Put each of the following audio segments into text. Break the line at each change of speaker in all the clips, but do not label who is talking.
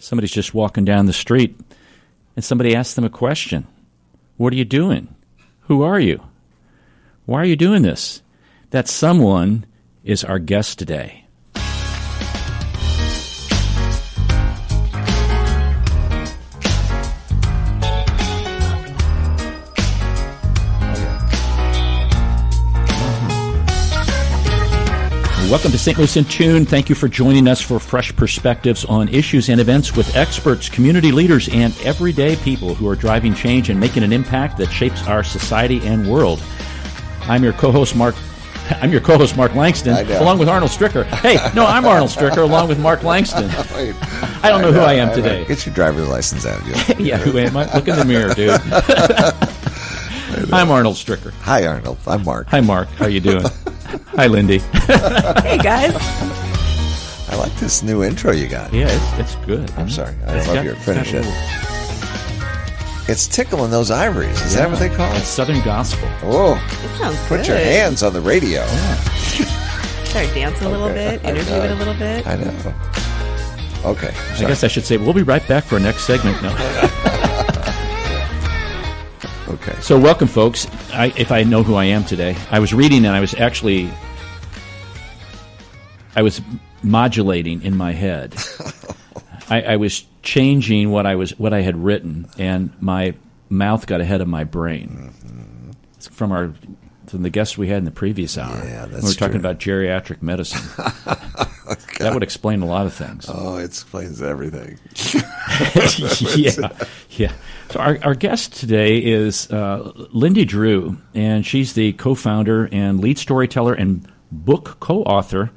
Somebody's just walking down the street, and somebody asks them a question. What are you doing? Who are you? Why are you doing this? That someone is our guest today. Welcome to St. Louis in Tune. Thank you for joining us for fresh perspectives on issues and events with experts, community leaders, and everyday people who are driving change and making an impact that shapes our society and world. I'm your co-host, Mark Langston, along with Arnold Stricker. Hey, no, I'm Arnold Stricker, along with Mark Langston. I don't know who I am today.
Get your driver's license out of you.
Yeah, who am I? Look in the mirror, dude. I'm Arnold Stricker.
Hi, Arnold. I'm Mark.
Hi, Mark. How you doing? Hi, Lindy.
Hey, guys.
I like this new intro you got.
Yeah, it's good.
I'm sorry. I don't know if you're finished it. It's tickling those ivories. Is that what they call it?
Southern gospel.
Oh.
That sounds
Put
good.
your hands on the radio.
Yeah.
Start dancing a little bit, interview it a little bit.
I know. Okay.
I guess I should say we'll be right back for our next segment. No.
Okay.
So welcome, folks. If I know who I am today, I was reading and I was modulating in my head. I was changing what I had written, and my mouth got ahead of my brain. Mm-hmm. It's from the guests we had in the previous hour.
Yeah, that's
we were talking
true.
about geriatric medicine. That would explain a lot of things.
Oh, it explains everything.
Yeah. So our guest today is Lindy Drew, and she's the co-founder and lead storyteller and book co-author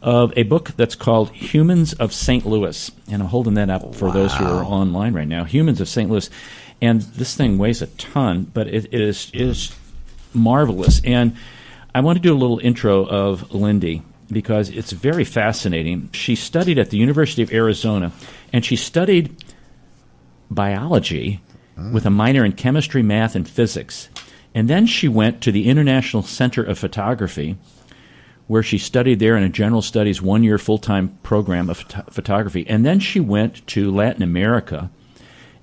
of a book that's called Humans of St. Louis. And I'm holding that up for those who are online right now. Humans of St. Louis. And this thing weighs a ton, but it is marvelous. And I want to do a little intro of Lindy, because it's very fascinating. She studied at the University of Arizona, and she studied biology with a minor in chemistry, math, and physics. And then she went to the International Center of Photography, where she studied there in a general studies one-year full-time program of photography. And then she went to Latin America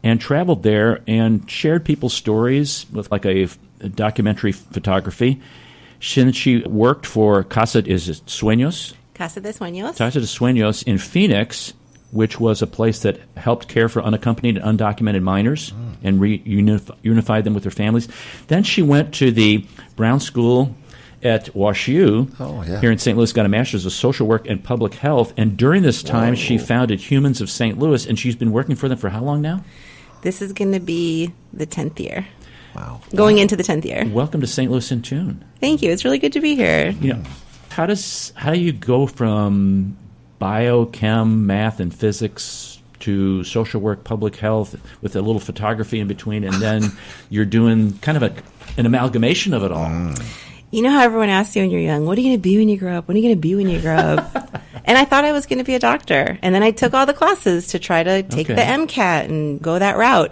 and traveled there and shared people's stories with like a documentary photography. She worked for Casa de Sueños in Phoenix, which was a place that helped care for unaccompanied and undocumented minors and reunified them with their families. Then she went to the Brown School at WashU here in St. Louis, got a master's of social work and public health. And during this time, she founded Humans of St. Louis, and she's been working for them for how long now?
This is going to be the 10th year.
Wow.
Going into the 10th year.
Welcome to St. Louis in Tune.
Thank you. It's really good to be here.
You know, how do you go from biochem, math, and physics to social work, public health, with a little photography in between, and then you're doing kind of an amalgamation of it all?
You know how everyone asks you when you're young, what are you going to be when you grow up? What are you going to be when you grow up? And I thought I was going to be a doctor. And then I took all the classes to try to take the MCAT and go that route.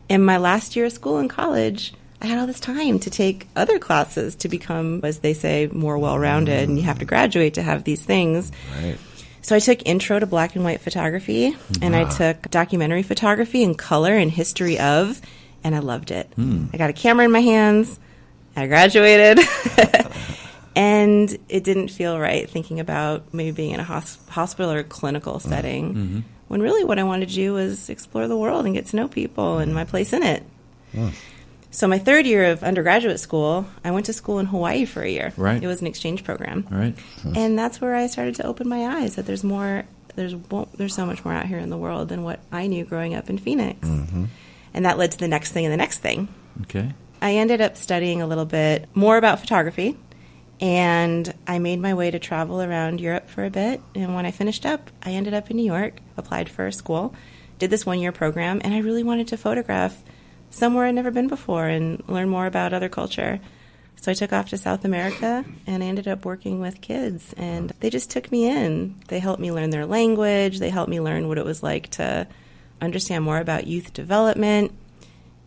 In my last year of school in college, I had all this time to take other classes to become, as they say, more well-rounded. And you have to graduate to have these things.
Right.
So I took intro to black and white photography, and I took documentary photography and color and history of, and I loved it. I got a camera in my hands. I graduated, and it didn't feel right thinking about maybe being in a hospital or clinical setting, when really what I wanted to do was explore the world and get to know people and my place in it. So my third year of undergraduate school, I went to school in Hawaii for a year.
Right.
It was an exchange program.
Right.
And that's where I started to open my eyes that there's so much more out here in the world than what I knew growing up in Phoenix. And that led to the next thing and the next thing.
Okay.
I ended up studying a little bit more about photography, and I made my way to travel around Europe for a bit. And when I finished up, I ended up in New York, applied for a school, did this one-year program, and I really wanted to photograph somewhere I'd never been before and learn more about other culture. So I took off to South America, and I ended up working with kids, and they just took me in. They helped me learn their language. They helped me learn what it was like to understand more about youth development.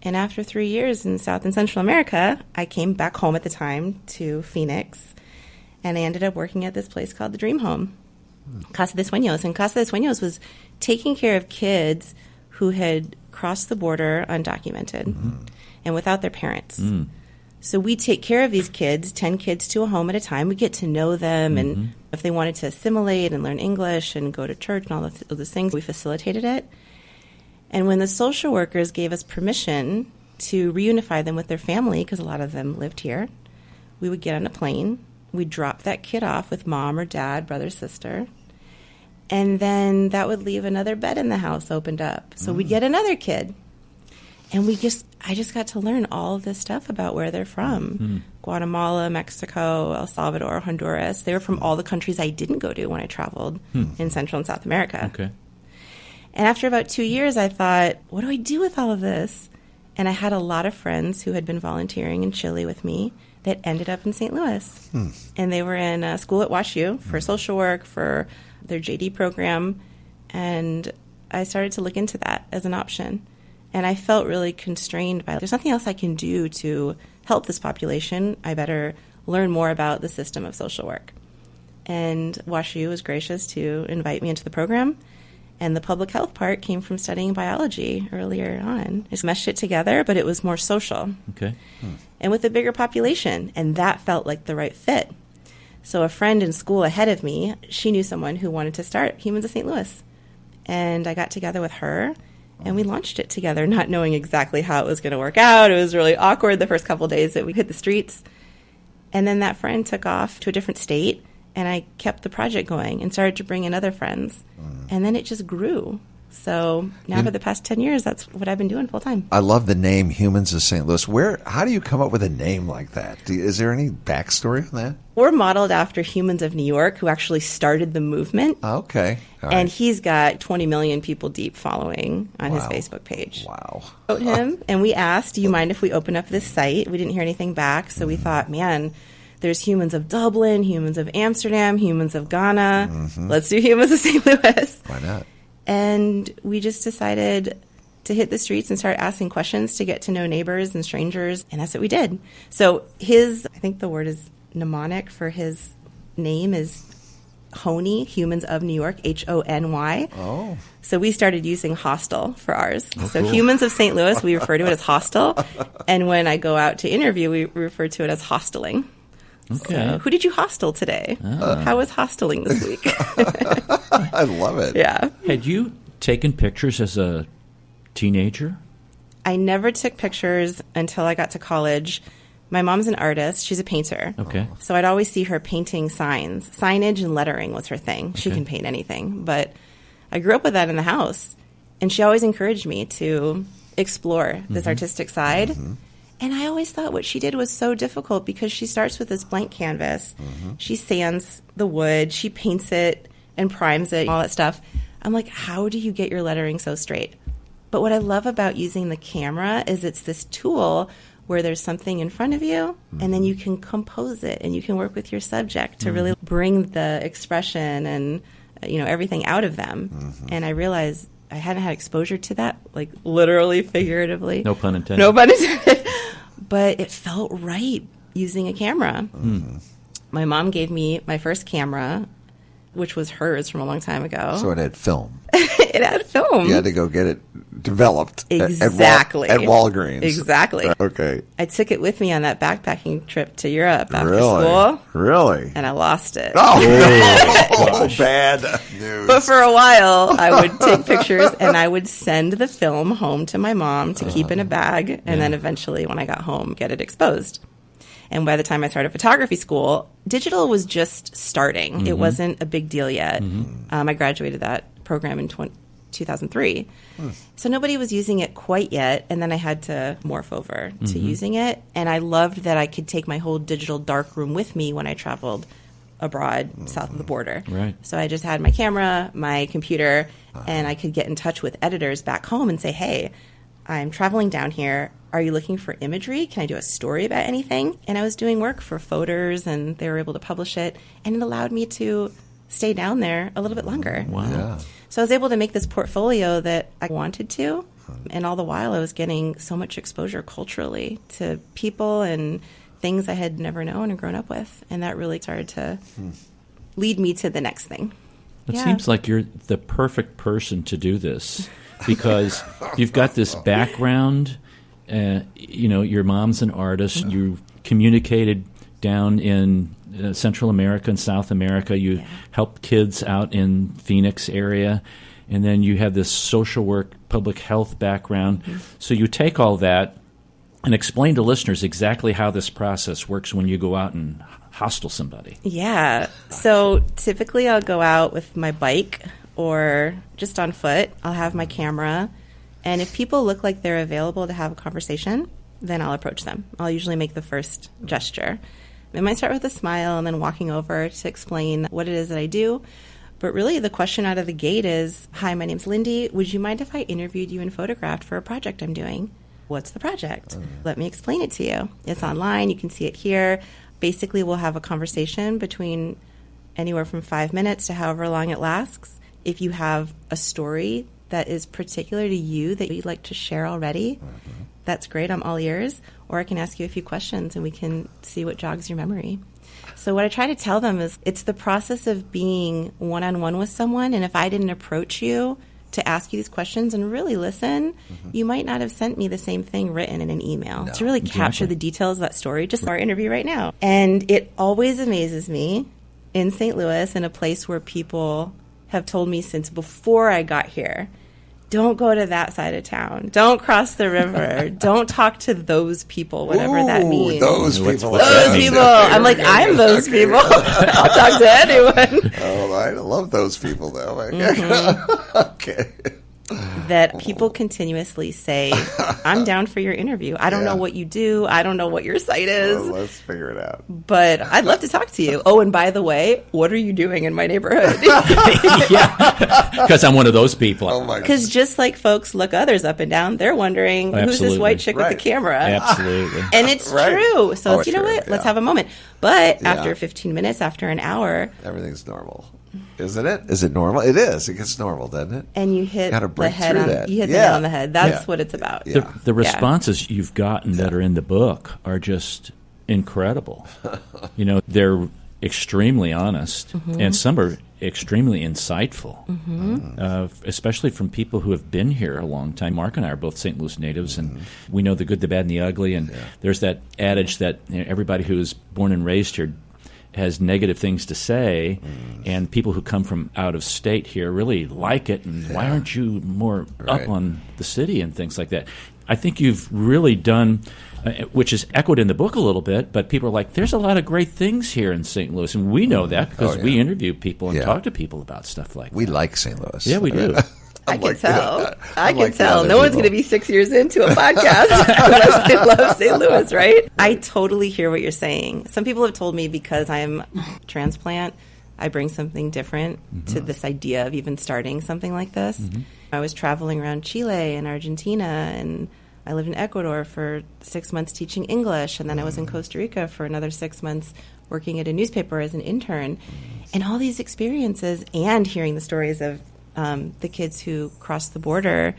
And after 3 years in South and Central America, I came back home at the time to Phoenix, and I ended up working at this place called the Dream Home. Casa de Sueños. And Casa de Sueños was taking care of kids who had crossed the border undocumented and without their parents. So we take care of these kids, 10 kids to a home at a time. We get to know them, and if they wanted to assimilate and learn English and go to church and all those things, we facilitated it. And when the social workers gave us permission to reunify them with their family, because a lot of them lived here, we would get on a plane, we'd drop that kid off with mom or dad, brother, sister, and then that would leave another bed in the house opened up. So we'd get another kid. And I just got to learn all of this stuff about where they're from. Guatemala, Mexico, El Salvador, Honduras. They were from all the countries I didn't go to when I traveled in Central and South America.
Okay.
And after about 2 years, I thought, what do I do with all of this? And I had a lot of friends who had been volunteering in Chile with me that ended up in St. Louis. And they were in school at WashU for social work, for their JD program. And I started to look into that as an option. And I felt really constrained by, there's nothing else I can do to help this population. I better learn more about the system of social work. And WashU was gracious to invite me into the program. And the public health part came from studying biology earlier on. Just meshed it together, but it was more social.
Okay.
And with a bigger population. And that felt like the right fit. So a friend in school ahead of me, she knew someone who wanted to start Humans of St. Louis. And I got together with her. And we launched it together, not knowing exactly how it was going to work out. It was really awkward the first couple of days that we hit the streets. And then that friend took off to a different state, and I kept the project going and started to bring in other friends. And then it just grew. So now for the past 10 years, that's what I've been doing full time.
I love the name Humans of St. Louis. How do you come up with a name like that? Is there any backstory on that?
We're modeled after Humans of New York, who actually started the movement.
Okay. All
And
right.
he's got 20 million people deep following on his Facebook page.
Wow.
Wrote him, and we asked, do you mind if we open up this site? We didn't hear anything back, so we thought, man, there's Humans of Dublin, Humans of Amsterdam, Humans of Ghana. Let's do Humans of St. Louis.
Why not?
And we just decided to hit the streets and start asking questions to get to know neighbors and strangers, and that's what we did. So I think the word is mnemonic for his name is HONY, Humans of New York, HONY.
Oh.
So we started using HOSTL for ours. So Humans of St. Louis, we refer to it as HOSTL. And when I go out to interview, we refer to it as HOSTLing.
Okay.
So, who did you hostel today? How was HOSTling this week?
I love it.
Yeah.
Had you taken pictures as a teenager?
I never took pictures until I got to college. My mom's an artist. She's a painter.
Okay.
So I'd always see her painting signs. Signage and lettering was her thing. She can paint anything. But I grew up with that in the house. And she always encouraged me to explore this artistic side. And I always thought what she did was so difficult because she starts with this blank canvas. She sands the wood. She paints it and primes it, all that stuff. I'm like, how do you get your lettering so straight? But what I love about using the camera is it's this tool where there's something in front of you, and then you can compose it, and you can work with your subject to really bring the expression and everything out of them. And I realized I hadn't had exposure to that, like literally, figuratively.
No pun intended.
No pun intended. But it felt right using a camera. My mom gave me my first camera, which was hers from a long time ago.
So it had film.
It had film.
You had to go get it developed.
Exactly.
At Walgreens.
Exactly.
Okay.
I took it with me on that backpacking trip to Europe after
Really?
school.
Really?
And I lost it.
Oh, bad news.
But for a while, I would take pictures and I would send the film home to my mom to keep in a bag. And then eventually, when I got home, get it exposed. And by the time I started photography school, digital was just starting. It wasn't a big deal yet. I graduated that program in 2003. So nobody was using it quite yet. And then I had to morph over to using it. And I loved that I could take my whole digital darkroom with me when I traveled abroad south of the border.
Right.
So I just had my camera, my computer, and I could get in touch with editors back home and say, hey, I'm traveling down here. Are you looking for imagery? Can I do a story about anything? And I was doing work for Photos, and they were able to publish it. And it allowed me to stay down there a little bit longer.
Wow.
Yeah.
So I was able to make this portfolio that I wanted to. And all the while, I was getting so much exposure culturally to people and things I had never known and grown up with. And that really started to lead me to the next thing.
It seems like you're the perfect person to do this because you've got this background. Your mom's an artist. You communicated down in Central America and South America. You helped kids out in Phoenix area. And then you have this social work, public health background. Mm-hmm. So you take all that and explain to listeners exactly how this process works when you go out and hostel somebody.
Yeah. So typically I'll go out with my bike or just on foot. I'll have my camera. And if people look like they're available to have a conversation, then I'll approach them. I'll usually make the first gesture. I might start with a smile and then walking over to explain what it is that I do. But really the question out of the gate is, hi, my name's Lindy. Would you mind if I interviewed you and photographed for a project I'm doing? What's the project? Let me explain it to you. It's online. You can see it here. Basically, we'll have a conversation between anywhere from 5 minutes to however long it lasts. If you have a story that is particular to you that you'd like to share already, that's great. I'm all ears. Or I can ask you a few questions and we can see what jogs your memory. So what I try to tell them is it's the process of being one-on-one with someone. And if I didn't approach you to ask you these questions and really listen, you might not have sent me the same thing written in an email to really capture the details of that story, just our interview right now. And it always amazes me in St. Louis, in a place where people have told me since before I got here, don't go to that side of town. Don't cross the river. Don't talk to those people, whatever that means.
Those people.
Those people. I'm like, I'm those people. I'll talk to anyone.
Oh, I love those people, though. Okay.
That people continuously say, I'm down for your interview. I don't know what you do. I don't know what your site is.
Well, let's figure it out.
But I'd love to talk to you. Oh, and by the way, what are you doing in my neighborhood?
Because I'm one of those people.
Oh, my God.
Because just like folks look others up and down, they're wondering, who's this white chick with the camera?
Absolutely.
And it's true. So you know
true.
what? Let's have a moment. But after 15 minutes, after an hour,
everything's normal. Isn't it? Is it normal? It is. It gets normal, doesn't it?
And you hit
the head on
that. You hit the nail on the head. That's what it's about.
The responses you've gotten that are in the book are just incredible. They're extremely honest, and some are extremely insightful, especially from people who have been here a long time. Mark and I are both St. Louis natives, and we know the good, the bad, and the ugly. And there's that adage that everybody who is born and raised here has negative things to say, and people who come from out of state here really like it, and why aren't you more up on the city and things like that? I think you've really done, which is echoed in the book a little bit, but people are like, there's a lot of great things here in St. Louis, and we know that because we interview people and talk to people about stuff like that.
We like St. Louis.
Yeah, we do.
I can tell. I can tell. No one's going to be 6 years into a podcast unless they love St. Louis, right? I totally hear what you're saying. Some people have told me because I'm transplant, I bring something different to this idea of even starting something like this. I was traveling around Chile and Argentina, and I lived in Ecuador for 6 months teaching English, and then I was in Costa Rica for another 6 months working at a newspaper as an intern. And all these experiences and hearing the stories of the kids who cross the border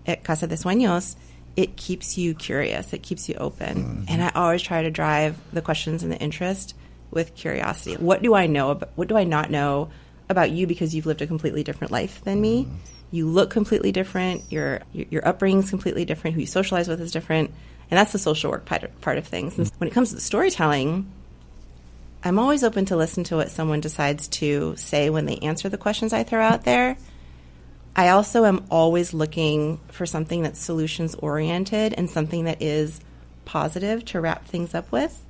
at Casa de Sueños, it keeps you curious. It keeps you open. And I always try to drive the questions and the interest with curiosity. What do I know? What do I not know about you because you've lived a completely different life than me? You look completely different. Your upbringing's completely different. Who you socialize with is different. And that's the social work part of things. And when it comes to the storytelling, I'm always open to listen to what someone decides to say when they answer the questions I throw out there. I also am always looking for something that's solutions-oriented and something that is positive to wrap things up with.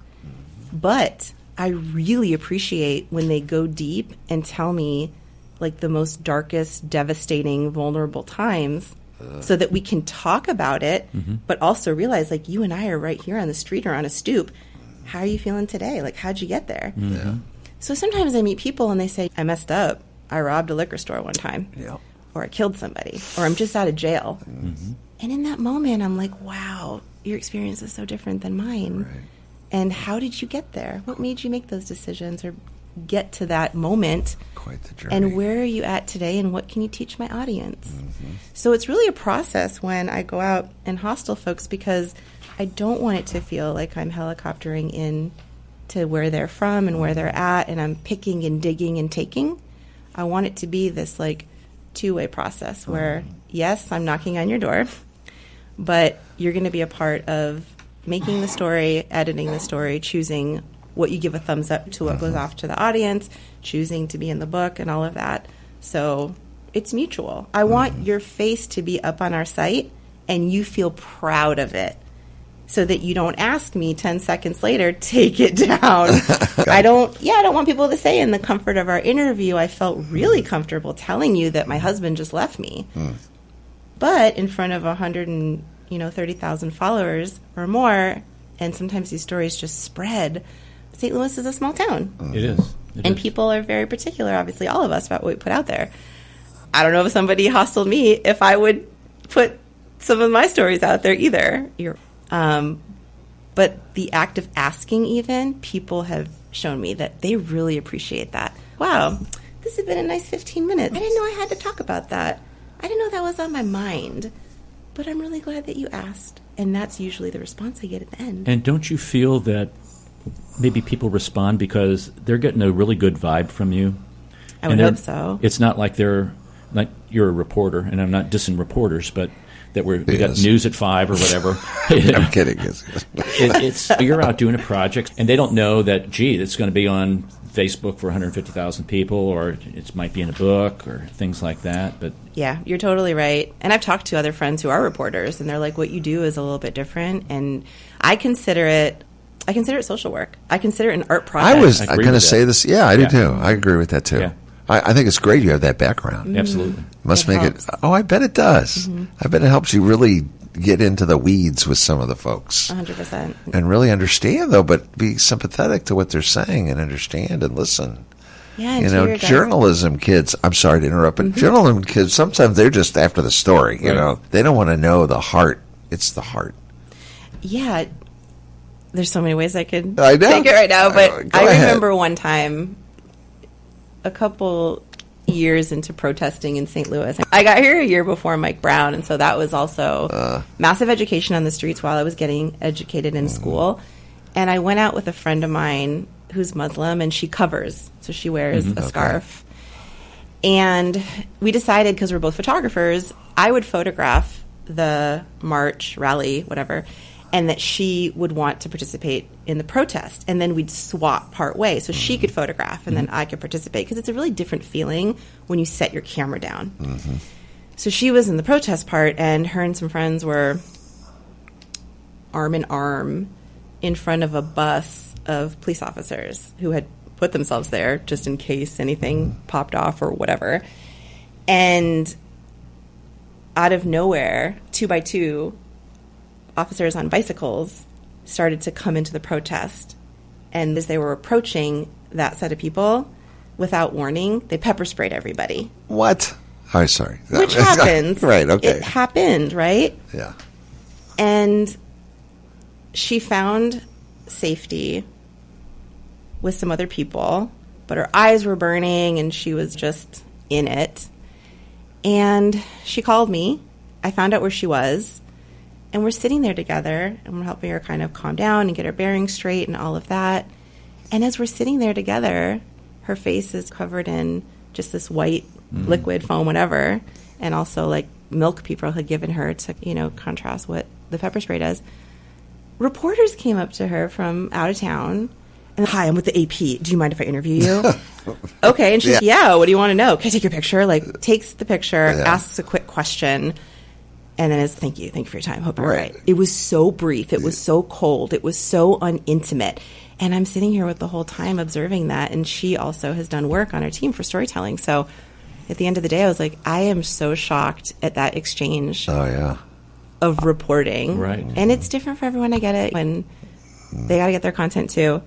But I really appreciate when they go deep and tell me like the most darkest, devastating, vulnerable times so that we can talk about it, but also realize like you and I are right here on the street or on a stoop. How are you feeling today? Like, how'd you get there? So sometimes I meet people and they say, I messed up. I robbed a liquor store one time. Or I killed somebody. Or I'm just out of jail. And in that moment, I'm like, wow, your experience is so different than mine. And how did you get there? What made you make those decisions or get to that moment?
Quite the journey.
And where are you at today, and what can you teach my audience? So it's really a process when I go out and hostel folks, because I don't want it to feel like I'm helicoptering in to where they're from and where they're at, and I'm picking and digging and taking. I want it to be this like two-way process where, yes, I'm knocking on your door, but you're going to be a part of making the story, editing the story, choosing what you give a thumbs up to, what goes off to the audience, choosing to be in the book and all of that. So it's mutual. I want your face to be up on our site and you feel proud of it so that you don't ask me 10 seconds later, take it down. I don't want people to say in the comfort of our interview, I felt really comfortable telling you that my husband just left me. But in front of 130,000 followers or more, and sometimes these stories just spread, St. Louis is a small town.
It is.
And people are very particular, obviously, all of us, about what we put out there. I don't know if somebody hostled me if I would put some of my stories out there either. But the act of asking even, people have shown me that they really appreciate that. Wow, this has been a nice 15 minutes. I didn't know I had to talk about that. I didn't know that was on my mind. But I'm really glad that you asked. And that's usually the response I get at the end.
And don't you feel that maybe people respond because they're getting a really good vibe from you?
I would hope so.
It's not like you're a reporter, and I'm not dissing reporters, but that we got news at 5 or whatever.
I'm kidding.
You're out doing a project, and they don't know that, gee, it's going to be on Facebook for 150,000 people, or it might be in a book, or things like that. But
yeah, you're totally right. And I've talked to other friends who are reporters, and they're like, what you do is a little bit different. And I consider it social work. I consider it an art project.
I was going to say this. Yeah, I do too. I agree with that too.
Yeah.
I think it's great you have that background.
Absolutely.
Must make
helps.
it. Oh, I bet it does. I bet it helps you really get into the weeds with some of the folks.
100%.
And really understand, though, but be sympathetic to what they're saying and understand and listen.
Yeah,
journalism kids, I'm sorry to interrupt, but journalism kids, sometimes they're just after the story, you know. They don't want to know the heart. It's the heart.
Yeah. There's so many ways I could
take
it right now, but
Go
I
ahead.
remember one time, a couple years into protesting in St. Louis. I got here a year before Mike Brown, and so that was also massive education on the streets while I was getting educated in school. And I went out with a friend of mine who's Muslim, and she covers, so she wears a scarf. And we decided, because we're both photographers, I would photograph the march, rally, whatever, and that she would want to participate in the protest. And then we'd swap part way, so she could photograph and then I could participate, because it's a really different feeling when you set your camera down. So she was in the protest part, and her and some friends were arm in arm in front of a bus of police officers who had put themselves there just in case anything popped off or whatever. And out of nowhere, 2 by 2, officers on bicycles started to come into the protest. And as they were approaching that set of people, without warning, they pepper sprayed everybody.
What? Oh, sorry.
Which happens.
Right, okay.
It happened, right?
Yeah.
And she found safety with some other people, but her eyes were burning and she was just in it. And she called me. I found out where she was. And we're sitting there together, and we're helping her kind of calm down and get her bearings straight and all of that. And as we're sitting there together, her face is covered in just this white liquid foam, whatever, and also like milk people had given her to, contrast what the pepper spray does. Reporters came up to her from out of town, and, hi, I'm with the AP. Do you mind if I interview you? Okay. And she's, yeah, what do you want to know? Can I take your picture? Like, takes the picture, asks a quick question. And then thank you for your time. Hope you're all right. It was so brief. It was so cold. It was so unintimate. And I'm sitting here with the whole time observing that. And she also has done work on our team for storytelling. So at the end of the day, I was like, I am so shocked at that exchange of reporting.
Right.
And it's different for everyone. I get it. When they got to get their content too.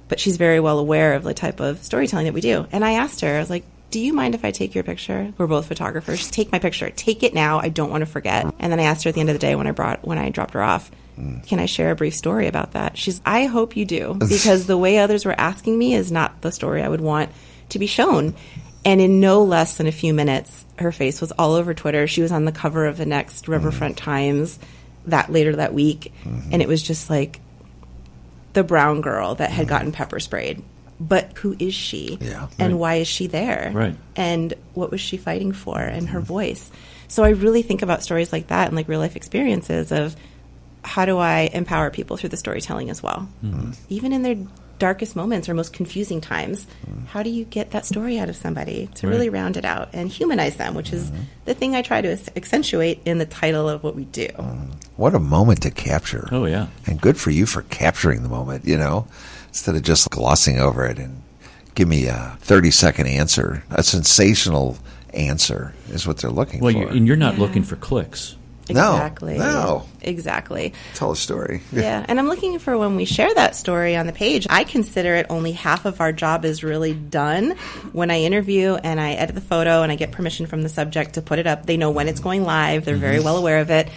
But she's very well aware of the type of storytelling that we do. And I asked her, I was like, do you mind if I take your picture? We're both photographers. Just take my picture. Take it now. I don't want to forget. And then I asked her at the end of the day when I dropped her off, can I share a brief story about that? I hope you do, because the way others were asking me is not the story I would want to be shown. And in no less than a few minutes, her face was all over Twitter. She was on the cover of the next Riverfront Times later that week. And it was just like the brown girl that had gotten pepper sprayed. but who is she?
Yeah.
And
Right.
why is she there?
Right.
And what was she fighting for? And her voice. So I really think about stories like that and like real life experiences of how do I empower people through the storytelling as well? Even in their darkest moments or most confusing times, how do you get that story out of somebody to really round it out and humanize them, which is the thing I try to accentuate in the title of what we do.
What a moment to capture.
Oh, yeah.
And good for you for capturing the moment, instead of just glossing over it and give me a 30-second answer. A sensational answer is what they're looking
Well,
for.
and you're not looking for clicks.
Exactly.
No.
Exactly.
Tell a story.
Yeah, and I'm looking for when we share that story on the page, I consider it only half of our job is really done. When I interview and I edit the photo and I get permission from the subject to put it up, they know when it's going live. They're very well aware of it.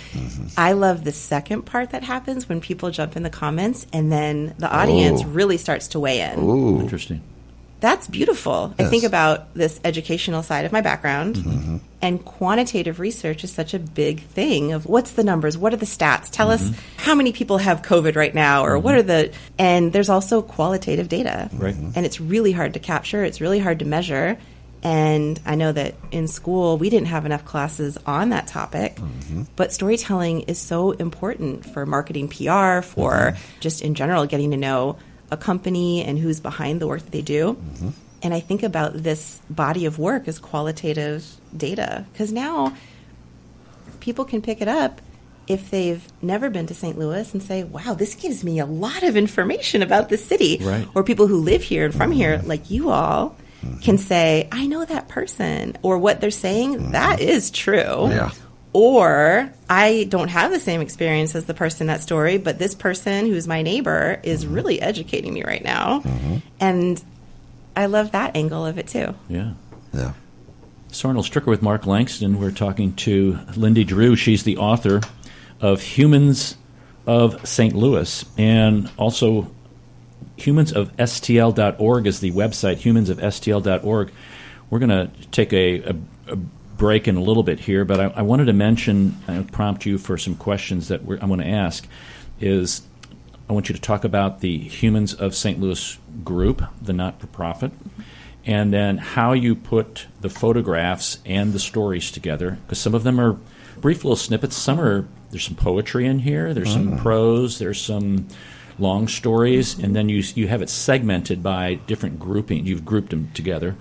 I love the second part that happens when people jump in the comments and then the audience really starts to weigh in.
Ooh.
Interesting.
That's beautiful.
Yes.
I think about this educational side of my background, and quantitative research is such a big thing of what's the numbers, what are the stats, tell us how many people have COVID right now, or what are and there's also qualitative data.
Right.
And it's really hard to capture, it's really hard to measure. And I know that in school we didn't have enough classes on that topic, but storytelling is so important for marketing PR, for just in general getting to know a company and who's behind the work that they do. And I think about this body of work as qualitative data, because now people can pick it up if they've never been to St. Louis and say, wow, this gives me a lot of information about the city.
Right.
Or people who live here and from here, like you all, can say, I know that person, or what they're saying, that is true.
Yeah.
Or I don't have the same experience as the person in that story, but this person who's my neighbor is really educating me right now. And I love that angle of it too.
Yeah.
Yeah.
So Arnold Stricker with Mark Langston. We're talking to Lindy Drew. She's the author of Humans of St. Louis, and also humansofstl.org is the website, humansofstl.org. We're going to take a break in a little bit here, but I wanted to mention and prompt you for some questions that I want to ask. I want you to talk about the Humans of St. Louis group, the not-for-profit, and then how you put the photographs and the stories together, because some of them are brief little snippets. There's some poetry in here, there's some prose, there's some long stories, and then you have it segmented by different grouping. You've grouped them together.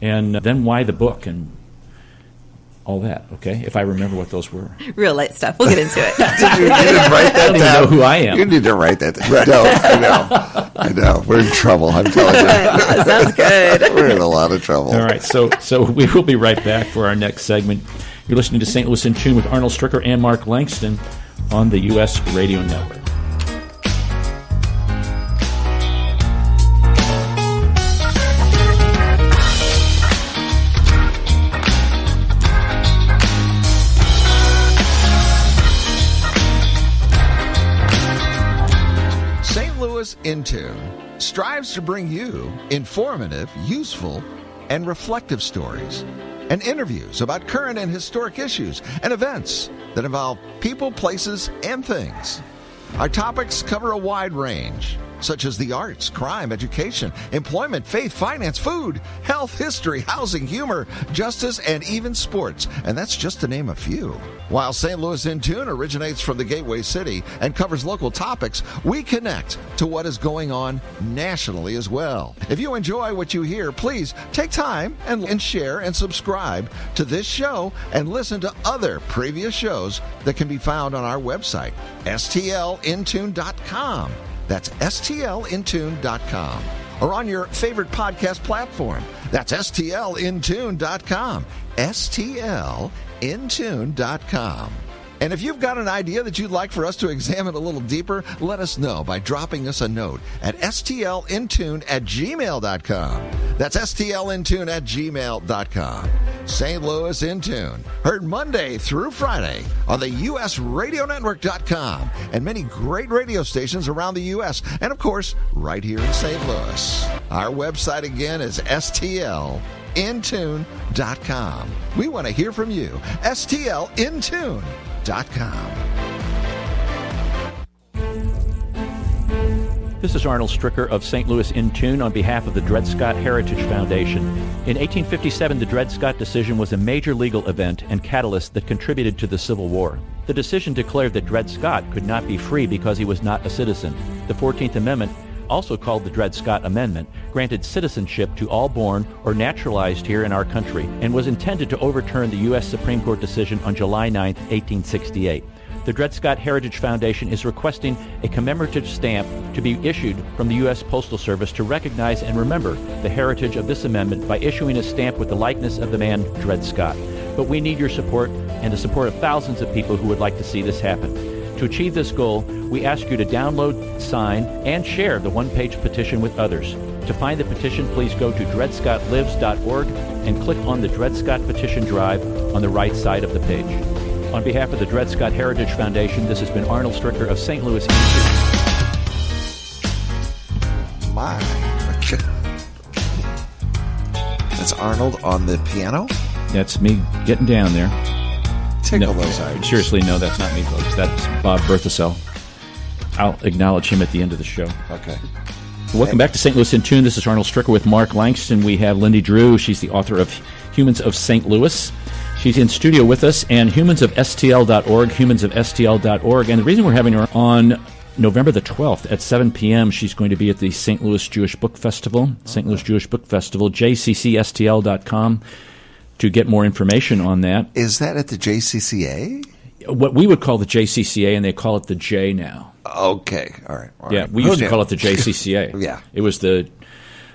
And then why the book and all that, okay? If I remember what those were.
Real light stuff. We'll get into it.
You didn't write that
I don't even know who I am.
You need to write that down. I know. We're in trouble. I'm telling you.
Sounds good.
We're in a lot of trouble.
All right, so we will be right back for our next segment. You're listening to St. Louis in Tune with Arnold Stricker and Mark Langston on the U.S. Radio Network.
In Tune strives to bring you informative, useful, and reflective stories and interviews about current and historic issues and events that involve people, places, and things. Our topics cover a wide range, such as the arts, crime, education, employment, faith, finance, food, health, history, housing, humor, justice, and even sports. And that's just to name a few. While St. Louis in Tune originates from the Gateway City and covers local topics, we connect to what is going on nationally as well. If you enjoy what you hear, please take time and share and subscribe to this show and listen to other previous shows that can be found on our website, stlintune.com. That's stlintune.com. Or on your favorite podcast platform. That's stlintune.com. stlintune.com. And if you've got an idea that you'd like for us to examine a little deeper, let us know by dropping us a note at stlintune@gmail.com. That's stlintune@gmail.com. St. Louis in Tune, heard Monday through Friday on the USRadioNetwork.com and many great radio stations around the U.S. and, of course, right here in St. Louis. Our website again is stlintune.com. We want to hear from you. stlintune.com.
This is Arnold Stricker of St. Louis in Tune on behalf of the Dred Scott Heritage Foundation. In 1857, the Dred Scott decision was a major legal event and catalyst that contributed to the Civil War. The decision declared that Dred Scott could not be free because he was not a citizen. The 14th Amendment, also called the Dred Scott Amendment, granted citizenship to all born or naturalized here in our country and was intended to overturn the U.S. Supreme Court decision on July 9, 1868. The Dred Scott Heritage Foundation is requesting a commemorative stamp to be issued from the U.S. Postal Service to recognize and remember the heritage of this amendment by issuing a stamp with the likeness of the man Dred Scott. But we need your support and the support of thousands of people who would like to see this happen. To achieve this goal, we ask you to download, sign, and share the one-page petition with others. To find the petition, please go to dredscottlives.org and click on the Dred Scott Petition Drive on the right side of the page. On behalf of the Dred Scott Heritage Foundation, this has been Arnold Stricker of St. Louis.
My. That's Arnold on the piano?
That's me getting down there.
Tickle those eyes.
Seriously, no, that's not me, folks. That's Bob Berthasell. I'll acknowledge him at the end of the show.
Okay.
Welcome back to St. Louis in Tune. This is Arnold Stricker with Mark Langston. We have Lindy Drew. She's the author of Humans of St. Louis. She's in studio with us, and humansofstl.org, humansofstl.org. And the reason we're having her on November the 12th at 7 p.m., she's going to be at the St. Louis Jewish Book Festival, St. Louis Jewish Book Festival, jccstl.com to get more information on that.
Is that at the JCCA?
What we would call the JCCA, and they call it the J now.
Okay, all right.
Yeah, we used to call it the JCCA.
Yeah.
It was the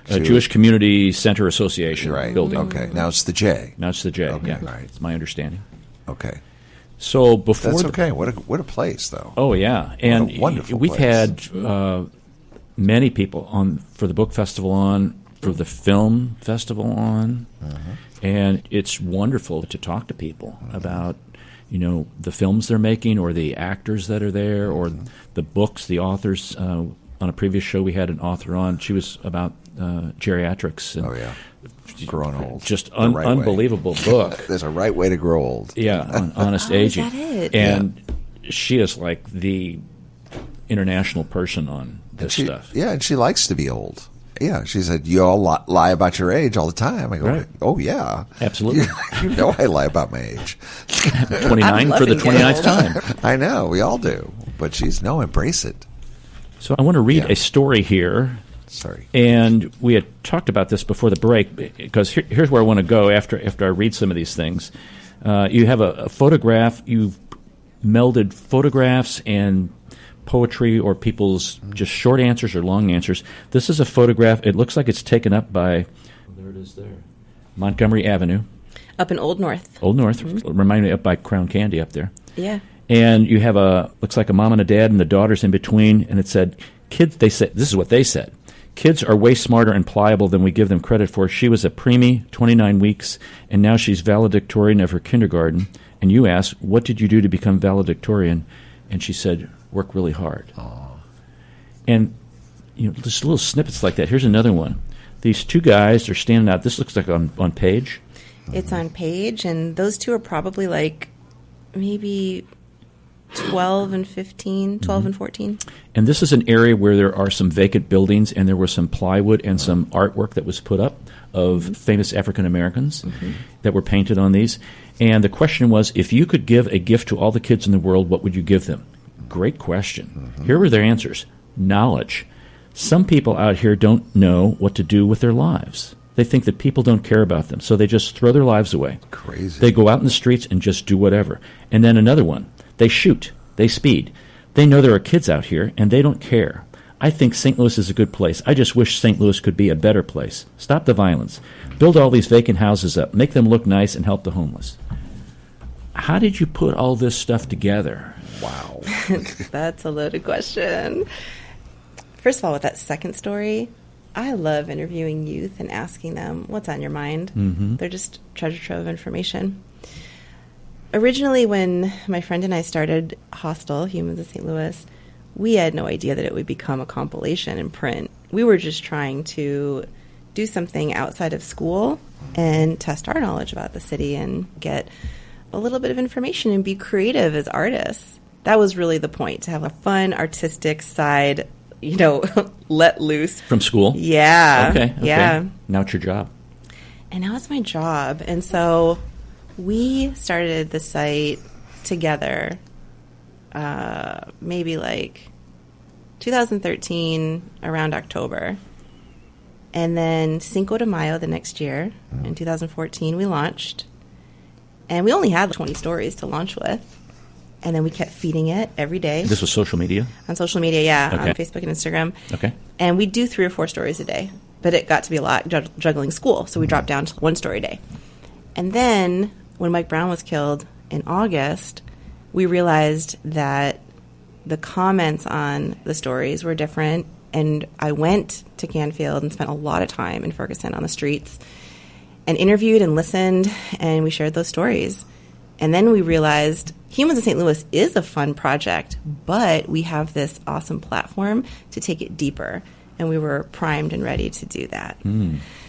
Jewish Community Center Association building.
Okay, now it's the J.
Now it's the J,
Okay,
yeah.
right.
It's my understanding.
Okay.
So before
That's okay. What a place, though.
Oh, yeah. And
a wonderful
we've
place.
had many people on for the book festival on, for the film festival on, and it's wonderful to talk to people about, you know, the films they're making or the actors that are there or the books, the authors. On a previous show, we had an author on. She was about geriatrics. And
growing old.
Just unbelievable book.
There's a right way to grow old.
Yeah, on honest aging.
Is that it?
And she is like the international person on this stuff.
Yeah, and she likes to be old. Yeah, she said, you all lie about your age all the time. I go,
Right.
Oh, yeah.
Absolutely.
You know I lie about my age.
29 for the 29th time.
I know, we all do. But she's, no, embrace it.
So I want to read a story here.
Sorry.
And we had talked about this before the break, because here's where I want to go after I read some of these things. You have a photograph. You've melded photographs and poetry or people's just short answers or long answers. This is a photograph. It looks like it's taken up by, there it is there, Montgomery Avenue.
Up in Old North.
Old North. Remind me, up by Crown Candy up there.
Yeah.
And you have looks like a mom and a dad and the daughter's in between, and it said, kids, they said, this is what they said. Kids are way smarter and pliable than we give them credit for. She was a preemie, 29 weeks, and now she's valedictorian of her kindergarten. And you ask, what did you do to become valedictorian? And she said, work really hard.
Aww.
And you know, just little snippets like that. Here's another one. These two guys are standing out. This looks like on Page.
It's on Page, and those two are probably like maybe 12 and 15, 12 and 14.
And this is an area where there are some vacant buildings, and there was some plywood and some artwork that was put up of famous African Americans that were painted on these. And the question was, if you could give a gift to all the kids in the world, what would you give them? Great question. Here were their answers. Knowledge. Some people out here don't know what to do with their lives. They think that people don't care about them, so they just throw their lives away.
Crazy.
They go out in the streets and just do whatever. And then another one. They shoot. They speed. They know there are kids out here, and they don't care. I think St. Louis is a good place. I just wish St. Louis could be a better place. Stop the violence. Build all these vacant houses up. Make them look nice and help the homeless. How did you put all this stuff together?
Wow.
That's a loaded question. First of all, with that second story, I love interviewing youth and asking them what's on your mind. They're just treasure trove of information. Originally, when my friend and I started HOSTL, Humans of St. Louis, we had no idea that it would become a compilation in print. We were just trying to do something outside of school and test our knowledge about the city and get a little bit of information and be creative as artists. That was really the point, to have a fun, artistic side let loose.
From school?
Yeah.
Okay.
Yeah.
Now it's your job.
And now it's my job. And so we started the site together maybe like 2013, around October. And then Cinco de Mayo the next year, in 2014, we launched. And we only had 20 stories to launch with. And then we kept feeding it every day.
This was social media?
On social media, yeah.
Okay.
On Facebook and Instagram.
Okay.
And we'd do 3 or 4 stories a day. But it got to be a lot juggling school. So we dropped down to 1 story a day. And then when Mike Brown was killed in August, we realized that the comments on the stories were different. And I went to Canfield and spent a lot of time in Ferguson on the streets and interviewed and listened, and we shared those stories. And then we realized Humans of St. Louis is a fun project, but we have this awesome platform to take it deeper. And we were primed and ready to do that.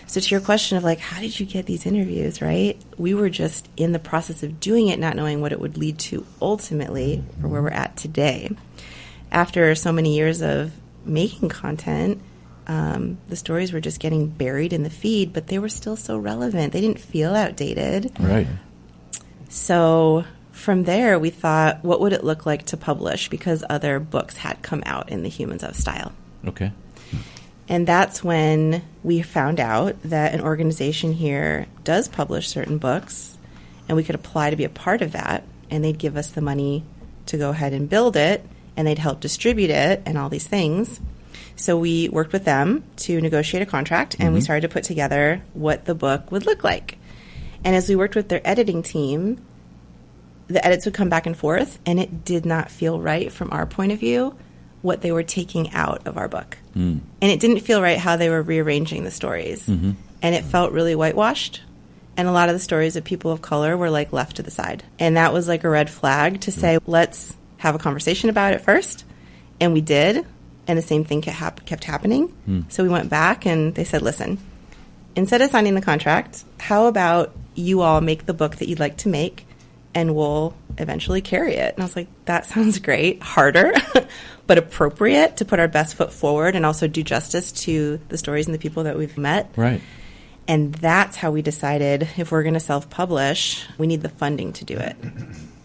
So to your question of how did you get these interviews, right? We were just in the process of doing it, not knowing what it would lead to ultimately for where we're at today. After so many years of making content, the stories were just getting buried in the feed, but they were still so relevant. They didn't feel outdated.
Right.
So from there, we thought, what would it look like to publish? Because other books had come out in the Humans of style.
Okay.
And that's when we found out that an organization here does publish certain books, and we could apply to be a part of that, and they'd give us the money to go ahead and build it, and they'd help distribute it and all these things. So we worked with them to negotiate a contract, and we started to put together what the book would look like. And as we worked with their editing team, the edits would come back and forth, and it did not feel right from our point of view what they were taking out of our book. And it didn't feel right how they were rearranging the stories. And it felt really whitewashed. And a lot of the stories of people of color were left to the side. And that was a red flag to say, let's have a conversation about it first. And we did. And the same thing kept happening. So we went back and they said, listen, instead of signing the contract, how about you all make the book that you'd like to make and we'll eventually carry it. And I was like, that sounds great. Harder, but appropriate to put our best foot forward and also do justice to the stories and the people that we've met.
Right.
And that's how we decided if we're going to self-publish, we need the funding to do it.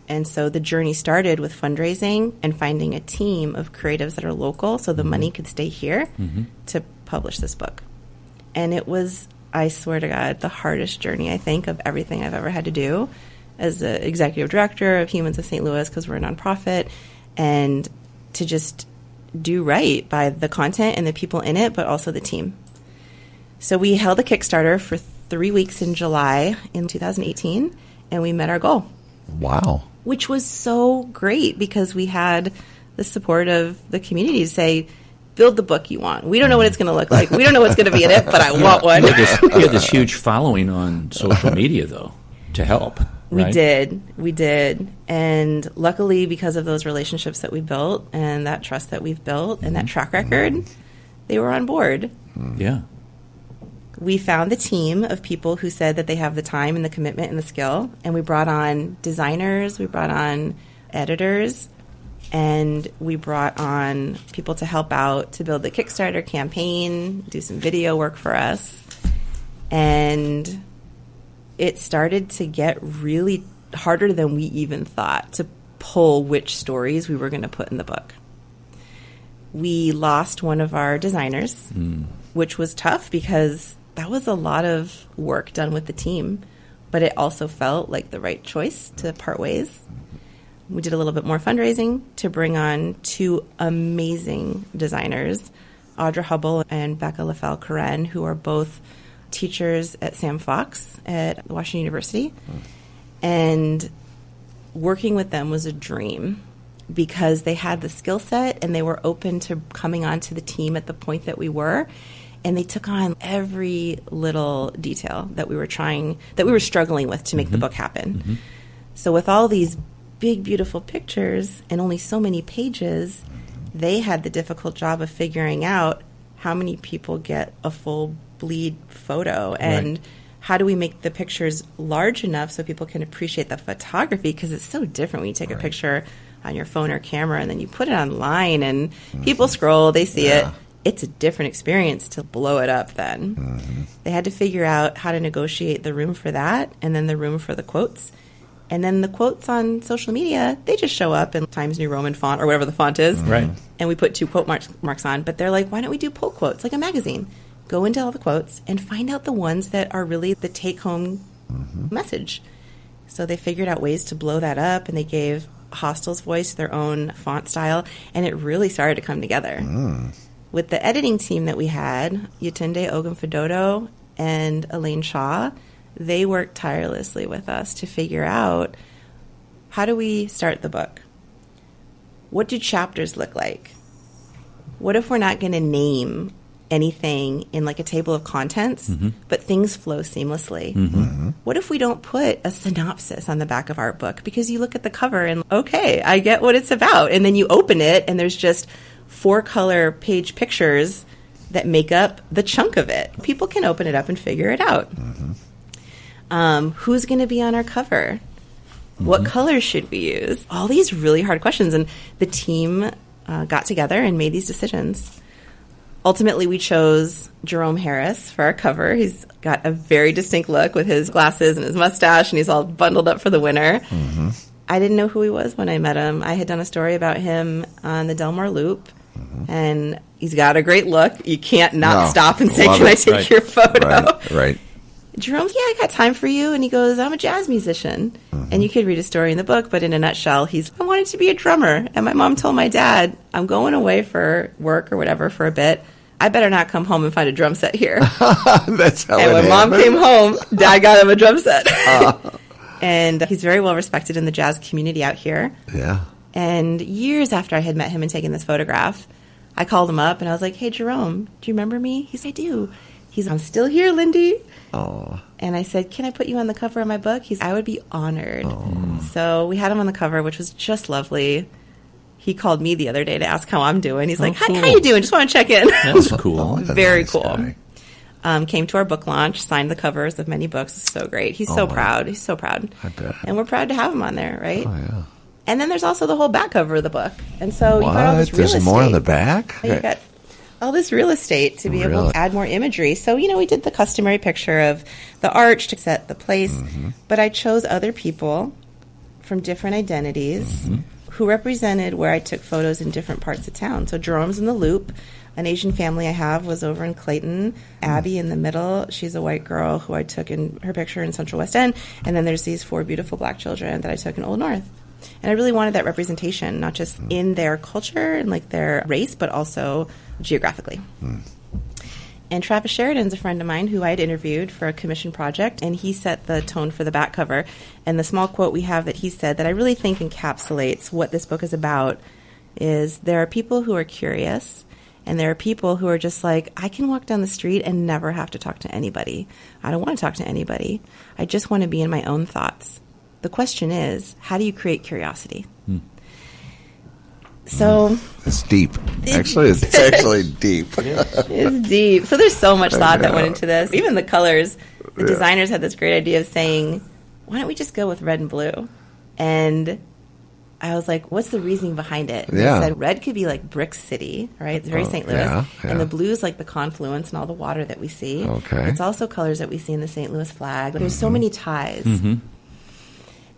And so the journey started with fundraising and finding a team of creatives that are local so the money could stay here to publish this book. And it was, I swear to God, the hardest journey, I think, of everything I've ever had to do as the executive director of Humans of St. Louis, because we're a nonprofit, and to just do right by the content and the people in it, but also the team. So we held a Kickstarter for 3 weeks in July in 2018, and we met our goal.
Wow.
Which was so great because we had the support of the community to say, build the book you want. We don't know what it's going to look like. We don't know what's going to be in it, but I want one.
You had this huge following on social media, though, to help. Right?
We did. And luckily, because of those relationships that we built and that trust that we've built and that track record, they were on board.
Yeah.
We found the team of people who said that they have the time and the commitment and the skill. And we brought on designers, we brought on editors, and we brought on people to help out to build the Kickstarter campaign, do some video work for us. And it started to get really harder than we even thought to pull which stories we were going to put in the book. We lost one of our designers, which was tough because that was a lot of work done with the team, but it also felt like the right choice to part ways. We did a little bit more fundraising to bring on 2 amazing designers, Audra Hubble and Becca LaFell-Coren, who are both teachers at Sam Fox at Washington University. And working with them was a dream because they had the skill set and they were open to coming onto the team at the point that we were. And they took on every little detail that we were struggling with to make the book happen. So with all these big, beautiful pictures and only so many pages, they had the difficult job of figuring out how many people get a full bleed photo and how do we make the pictures large enough so people can appreciate the photography, because it's so different when you take a picture on your phone or camera, and then you put it online, and people scroll, they see it. It's a different experience to blow it up then. They had to figure out how to negotiate the room for that, and then the room for the quotes. And then the quotes on social media, they just show up in Times New Roman font or whatever the font is.
Right.
And we put 2 quote marks on. But they're like, why don't we do pull quotes like a magazine? Go into all the quotes and find out the ones that are really the take-home message. So they figured out ways to blow that up, and they gave HOSTL's voice their own font style, and it really started to come together. With the editing team that we had, Yatunde Ogunfidodo and Elaine Shaw, they worked tirelessly with us to figure out, how do we start the book? What do chapters look like? What if we're not going to name anything in like a table of contents, but things flow seamlessly? What if we don't put a synopsis on the back of our book? Because you look at the cover and, okay, I get what it's about. And then you open it and there's just 4-color page pictures that make up the chunk of it. People can open it up and figure it out. Who's going to be on our cover? What colors should we use? All these really hard questions. And the team got together and made these decisions. Ultimately, we chose Jerome Harris for our cover. He's got a very distinct look with his glasses and his mustache, and he's all bundled up for the winter. I didn't know who he was when I met him. I had done a story about him on the Delmar Loop, and he's got a great look. You can't not stop and say, can I take your photo?
Right.
Jerome's, I got time for you. And he goes, I'm a jazz musician. And you could read a story in the book, but in a nutshell, I wanted to be a drummer. And my mom told my dad, I'm going away for work or whatever for a bit. I better not come home and find a drum set here.
That's how
and when
it
Mom
happened.
came home, Dad got him a drum set. And he's very well respected in the jazz community out here.
Yeah.
And years after I had met him and taken this photograph, I called him up and I was like, hey, Jerome, do you remember me? He said, I do. He's, I'm still here, Lindy.
Oh.
And I said, can I put you on the cover of my book? He's, I would be honored. So we had him on the cover, which was just lovely. He called me the other day to ask how I'm doing. He's like,
cool.
how you doing? Just want to check in.
That's cool.
Very
nice
cool.
guy.
Came to our book launch, signed the covers of many books. It's so great. He's so proud. He's so proud.
I bet.
And we're proud to have him on there, right?
Oh, yeah.
And then there's also the whole back cover of the book. And so you got all this real
There's
estate.
more on the back?
You got all this real estate to be able to add more imagery. So, we did the customary picture of the arch to set the place. But I chose other people from different identities who represented where I took photos in different parts of town. So Jerome's in the Loop. An Asian family I have was over in Clayton. Abby in the middle. She's a white girl who I took in her picture in Central West End. And then there's these 4 beautiful black children that I took in Old North. And I really wanted that representation, not just in their culture and like their race, but also geographically. And Travis Sheridan's a friend of mine who I had interviewed for a commission project, and he set the tone for the back cover. And the small quote we have that he said that I really think encapsulates what this book is about is there are people who are curious, and there are people who are just like, I can walk down the street and never have to talk to anybody. I don't want to talk to anybody. I just want to be in my own thoughts. The question is, how do you create curiosity? So
it's deep. Actually, it's actually deep.
It's deep. So there's so much thought that went into this. Even the colors, the designers had this great idea of saying, why don't we just go with red and blue? And I was like, what's the reasoning behind it? And they said red could be like Brick City, right? It's very St. Louis. And the blue is like the confluence and all the water that we see.
Okay.
It's also colors that we see in the St. Louis flag. There's so many ties.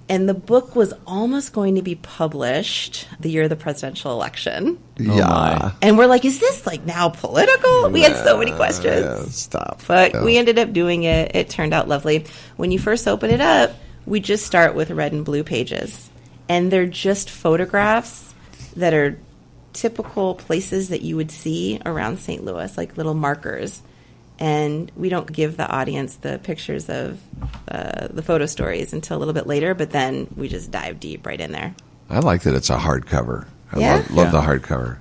And the book was almost going to be published the year of the presidential election.
Yeah.
And we're like, is this like now political? We had so many questions.
Yeah, stop.
But we ended up doing it. It turned out lovely. When you first open it up, we just start with red and blue pages. And they're just photographs that are typical places that you would see around St. Louis, like little markers. And we don't give the audience the pictures of the photo stories until a little bit later, but then we just dive deep right in there.
I like that it's a hardcover. I
Yeah?
love the hardcover.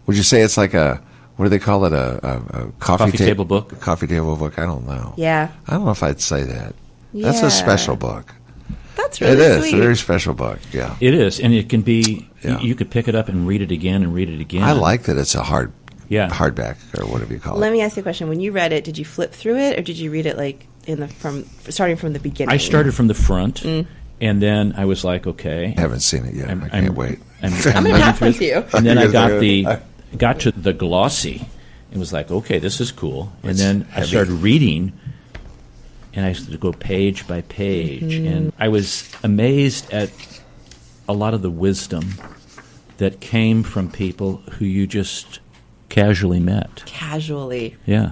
Would you say it's like a, what do they call it, a
Coffee table book?
A coffee table book? I don't know.
Yeah.
I don't know if I'd say that. That's
Yeah.
a special book.
That's really
It is.
sweet.
A very special book, yeah.
It is, and it can be,
Yeah.
you could pick it up and read it again and read it again.
I like that it's a hardback, or whatever you call
Let
it.
me ask you a question. When you read it, did you flip through it, or did you read it like starting from the beginning?
I started from the front, And then I was like, okay.
I haven't seen it yet. I can't wait.
I'm halfway through.
And then I got to the glossy. It was like, okay, this is cool. And then I started reading, and I started to go page by page. And I was amazed at a lot of the wisdom that came from people who you just casually met.
Casually.
Yeah.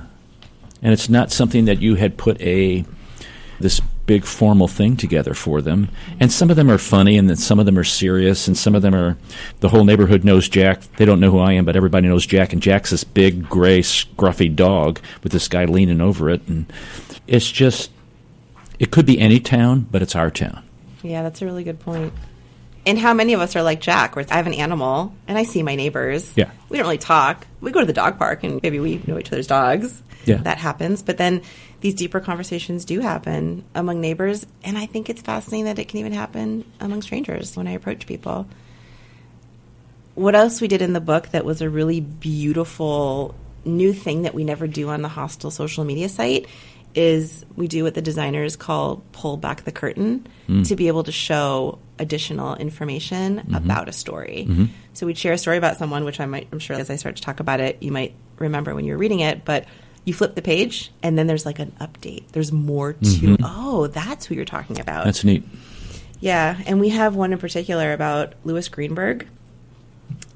And it's not something that you had put this big formal thing together for them. And some of them are funny, and then some of them are serious, and some of them are, the whole neighborhood knows Jack. They don't know who I am, but everybody knows Jack. And Jack's this big, gray, scruffy dog with this guy leaning over it. And it's just, it could be any town, but it's our town.
Yeah, that's a really good point. And how many of us are like Jack, where I have an animal, and I see my neighbors.
Yeah.
We don't really talk. We go to the dog park, and maybe we know each other's dogs.
Yeah.
That happens. But then these deeper conversations do happen among neighbors, and I think it's fascinating that it can even happen among strangers when I approach people. What else we did in the book that was a really beautiful new thing that we never do on the HOSTL social media site is we do what the designers call pull back the curtain to be able to show additional information about a story. So we'd share a story about someone, which I'm sure as I start to talk about it, you might remember when you were reading it, but you flip the page and then there's like an update. There's more to, oh, that's who you're talking about.
That's neat.
Yeah, and we have one in particular about Louis Greenberg.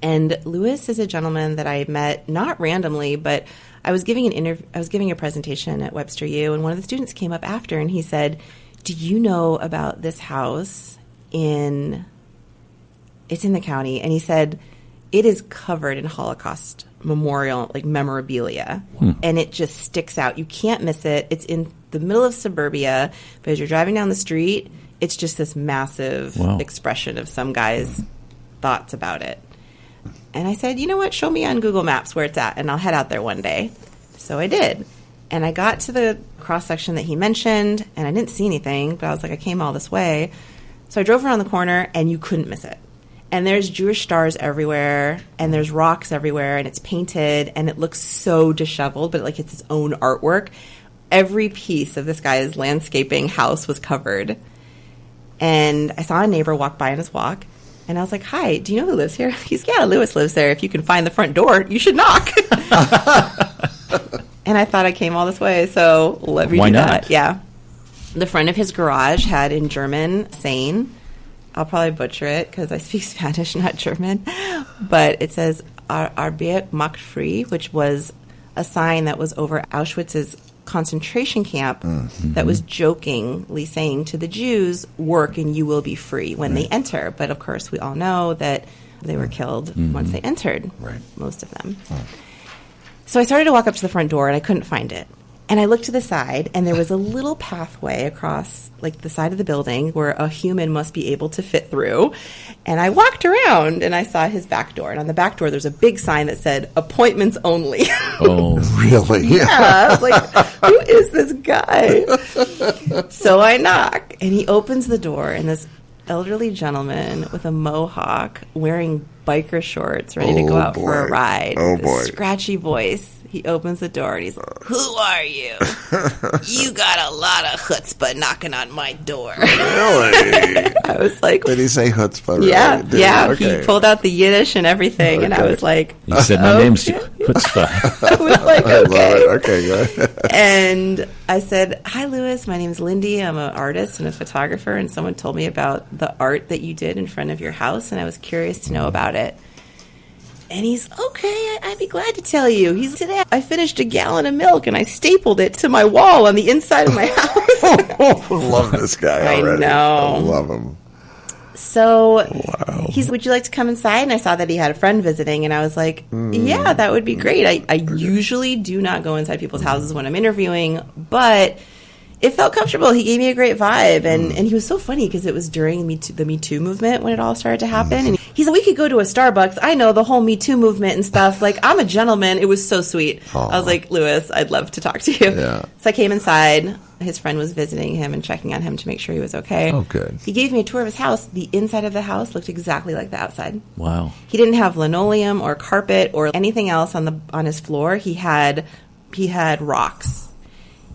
And Louis is a gentleman that I met not randomly, but I was giving a presentation at Webster U, and one of the students came up after, and he said, "Do you know about this house it's in the county?" And he said, "It is covered in Holocaust memorial, like memorabilia, and it just sticks out. You can't miss it. It's in the middle of suburbia, but as you're driving down the street, it's just this massive expression of some guy's thoughts about it." And I said, "You know what? Show me on Google Maps where it's at, and I'll head out there one day." So I did. And I got to the cross-section that he mentioned, and I didn't see anything, but I was like, I came all this way. So I drove around the corner, and you couldn't miss it. And there's Jewish stars everywhere, and there's rocks everywhere, and it's painted, and it looks so disheveled, but like it's its own artwork. Every piece of this guy's landscaping house was covered. And I saw a neighbor walk by on his walk, and I was like, "Hi, do you know who lives here?" He's, "Yeah, Louis lives there. If you can find the front door, you should knock." And I thought I came all this way, so let me do that. Yeah. The front of his garage had in German saying, I'll probably butcher it because I speak Spanish, not German, but it says Arbeit macht frei, which was a sign that was over Auschwitz's concentration camp that was jokingly saying to the Jews, "Work and you will be free" when they enter. But of course, we all know that they were killed once they entered, most of them. So I started to walk up to the front door, and I couldn't find it. And I looked to the side, and there was a little pathway across, like, the side of the building where a human must be able to fit through. And I walked around, and I saw his back door. And on the back door, there's a big sign that said, "Appointments only."
Oh, really?
Yeah. I was like, who is this guy? So I knock, and he opens the door, and this elderly gentleman with a mohawk wearing biker shorts ready to go out for a ride.
Oh,
with
boy.
a scratchy voice. He opens the door and he's like, "Who are you? You got a lot of chutzpah knocking on my door."
Really?
I was like,
Did he say chutzpah?
yeah,
Really?
yeah.
Okay.
He pulled out the Yiddish and everything, and I was like,
He said, "My name's Chutzpah."
I was like,
I love
okay.
it. Okay, good.
And I said, "Hi, Louis. My name's Lindy. I'm an artist and a photographer, and someone told me about the art that you did in front of your house, and I was curious to know about it." And he's, "Okay, I'd be glad to tell you." He's, "Today I finished a gallon of milk and I stapled it to my wall on the inside of my house."
I love this guy already.
I know.
I love him.
So he's, "Would you like to come inside?" And I saw that he had a friend visiting, and I was like, "Yeah, that would be great." I usually do not go inside people's houses when I'm interviewing, but it felt comfortable. He gave me a great vibe, and he was so funny because it was during the Me Too movement when it all started to happen. And he said, "We could go to a Starbucks. I know the whole Me Too movement and stuff. Like, I'm a gentleman." It was so sweet.
Aww.
I was like, "Louis, I'd love to talk to you."
Yeah.
So I came inside. His friend was visiting him and checking on him to make sure he was okay.
Oh, good.
He gave me a tour of his house. The inside of the house looked exactly like the outside.
Wow.
He didn't have linoleum or carpet or anything else on his floor. He had rocks.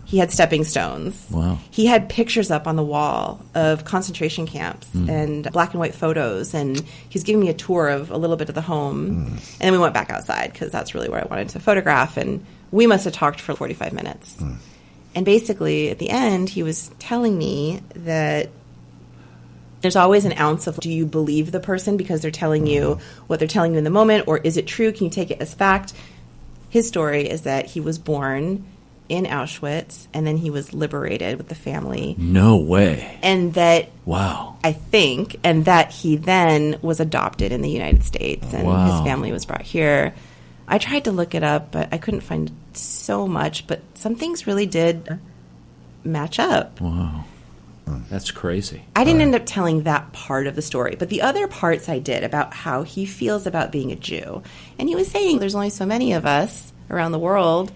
He had stepping stones.
Wow.
He had pictures up on the wall of concentration camps and black and white photos. And he was giving me a tour of a little bit of the home. And then we went back outside because that's really where I wanted to photograph. And we must have talked for 45 minutes. And basically, at the end, he was telling me that there's always an ounce of, do you believe the person because they're telling you what they're telling you in the moment, or is it true? Can you take it as fact? His story is that he was born in Auschwitz, and then he was liberated with the family.
No way.
And that,
wow.
I think, and that he then was adopted in the United States, and
Wow.
his family was brought here. I tried to look it up, but I couldn't find so much, but some things really did match up.
Wow. That's crazy.
I didn't end up telling that part of the story, but the other parts I did about how he feels about being a Jew. And he was saying there's only so many of us around the world,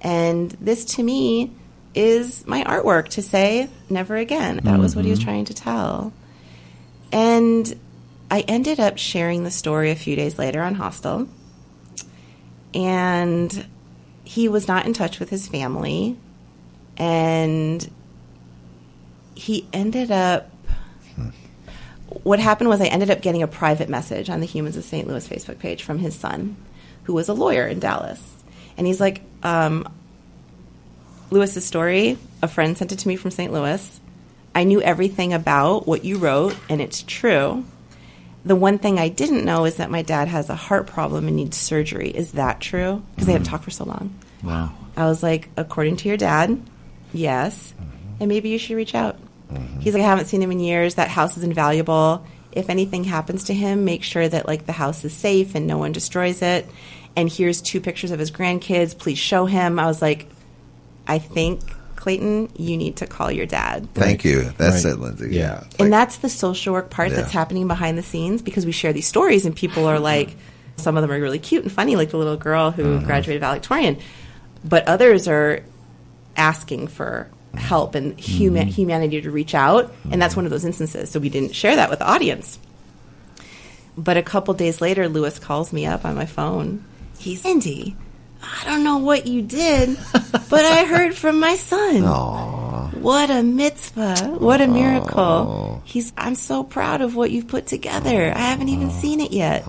and this to me is my artwork to say never again. That was what he was trying to tell. And I ended up sharing the story a few days later on HOSTL, and he was not in touch with his family, and he ended up, what happened was I ended up getting a private message on the Humans of St. Louis Facebook page from his son, who was a lawyer in Dallas. And he's like, Lewis's story, a friend sent it to me from St. Louis. I knew everything about what you wrote, and it's true. The one thing I didn't know is that my dad has a heart problem and needs surgery. Is that true? Because they hadn't talked for so long.
Wow.
I was like, according to your dad, yes. And maybe you should reach out. He's like, I haven't seen him in years. That house is invaluable. If anything happens to him, make sure that like the house is safe and no one destroys it. And here's 2 pictures of his grandkids. Please show him. I was like, I think, Clayton, you need to call your dad.
Thank you. That's
Right.
it, Lindsay.
Yeah.
Yeah.
And that's the social work part
Yeah.
that's happening behind the scenes, because we share these stories and people are like, some of them are really cute and funny, like the little girl who graduated valedictorian. But others are asking for help and humanity to reach out. And that's one of those instances. So we didn't share that with the audience. But a couple days later, Lewis calls me up on my phone. He's, Lindy, I don't know what you did, but I heard from my son.
Aw.
What a mitzvah. What a miracle. I'm so proud of what you've put together. I haven't even seen it yet.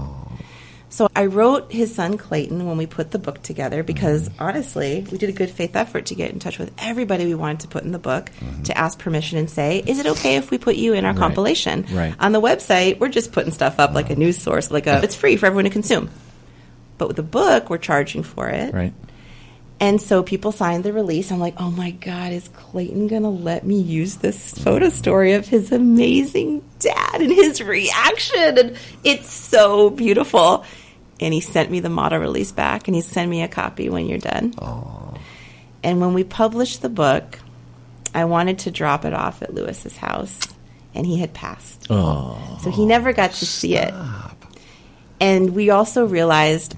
So I wrote his son Clayton when we put the book together because, honestly, we did a good faith effort to get in touch with everybody we wanted to put in the book to ask permission and say, is it okay if we put you in our compilation?
Right.
On the website, we're just putting stuff up like a news source. It's free for everyone to consume. But with the book, we're charging for it.
Right.
And so people signed the release. I'm like, oh my God, is Clayton going to let me use this photo story of his amazing dad and his reaction? And it's so beautiful. And he sent me the model release back, and he sent me a copy when you're done.
Aww.
And when we published the book, I wanted to drop it off at Lewis's house, and he had passed.
Oh.
So he never got to see it. And we also realized,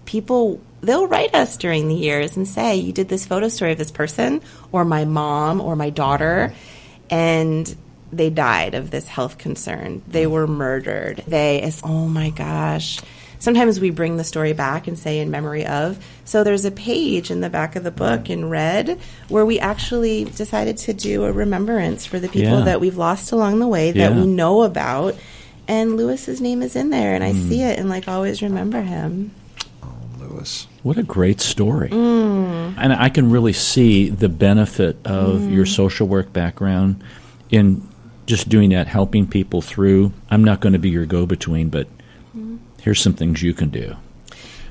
people, they'll write us during the years and say, you did this photo story of this person, or my mom, or my daughter, and they died of this health concern. They were murdered. Oh my gosh. Sometimes we bring the story back and say in memory of. So there's a page in the back of the book in red where we actually decided to do a remembrance for the people that we've lost along the way that we know about. And Lewis's name is in there, and I see it and always remember him.
Oh, Lewis.
What a great story. And I can really see the benefit of your social work background in just doing that, helping people through. I'm not going to be your go-between, but here's some things you can do.